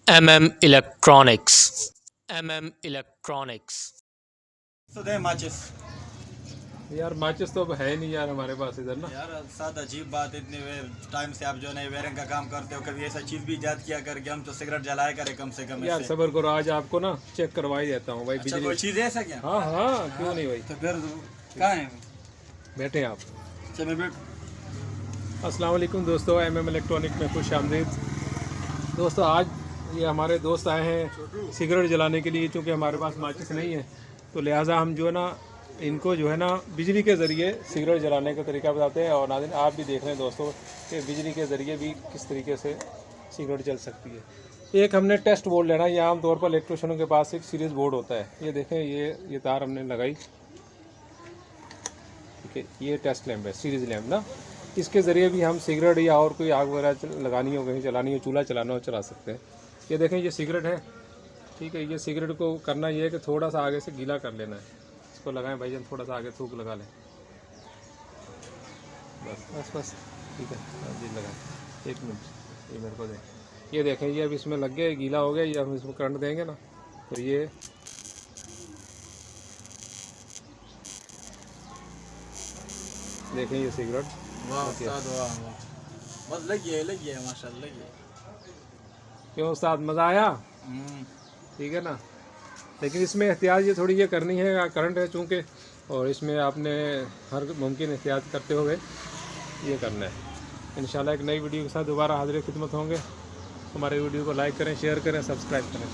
Electronics. Electronics. तो दे माचिस यार माचिस तो अब है नहीं यार हमारे पास इधर ना। यार साथ अजीब बात, इतने टाइम से आप जो है वायरिंग का काम करते हो, कभी ऐसा चीज भी ईजाद किया करके हम तो सिगरेट जलाया करें कम से कम यार ऐसे। सबर करो, आज आपको ना चेक करवा ही देता हूँ भाई अच्छा, बिजली। कोई चीज है ऐसा क्या? हाँ हाँ, क्यों नहीं भाई। तो फिर कहाँ है? बैठे आप। चलो बैठ। अस्सलाम वालेकुम दोस्तों, इलेक्ट्रॉनिक में खुश आमदीद। दोस्तों आज ये हमारे दोस्त आए हैं सिगरेट जलाने के लिए, क्योंकि हमारे पास माचिस नहीं है, तो लिहाजा हम जो है ना इनको जो है ना बिजली के ज़रिए सिगरेट जलाने का तरीका बताते हैं। और नाज़रीन आप भी देख रहे हैं दोस्तों कि बिजली के ज़रिए भी किस तरीके से सिगरेट जल सकती है। एक हमने टेस्ट बोर्ड लेना है, ये आम तौर पर इलेक्ट्रिशियनों के पास एक सीरीज़ बोर्ड होता है। ये देखें, ये तार हमने लगाई, ठीक है। ये टेस्ट लैंप है, सीरीज़ लैंप ना। इसके ज़रिए भी हम सिगरेट या और कोई आग वगैरह लगानी हो, कहीं चलानी हो, चूल्हा चलाना हो, चला सकते हैं। ये देखें, ये सिगरेट है, ठीक है। ये सिगरेट को करना ये है कि थोड़ा सा आगे से गीला कर लेना है। इसको लगाएं भाईजान, थोड़ा सा आगे थूक लगा लें, बस बस बस, ठीक है जी। लगाएं, 1 मिनट, ये मेरे को दें। ये देखें, ये अब इसमें लग गया, गीला हो गया। ये हम इसमें करंट देंगे ना, तो ये देखें, ये सिगरेट। वाह उस्ताद, वाह वाह, बस लगी है माशाल्लाह, लगी है। क्यों उस्ताद, मज़ा आया? ठीक है ना। लेकिन इसमें एहतियात ये थोड़ी ये करनी है, करंट है चूँकि, और इसमें आपने हर मुमकिन एहतियात करते हुए ये करना है। इंशाल्लाह एक नई वीडियो के साथ दोबारा हाज़िर खिदमत होंगे। हमारे वीडियो को लाइक करें, शेयर करें, सब्सक्राइब करें।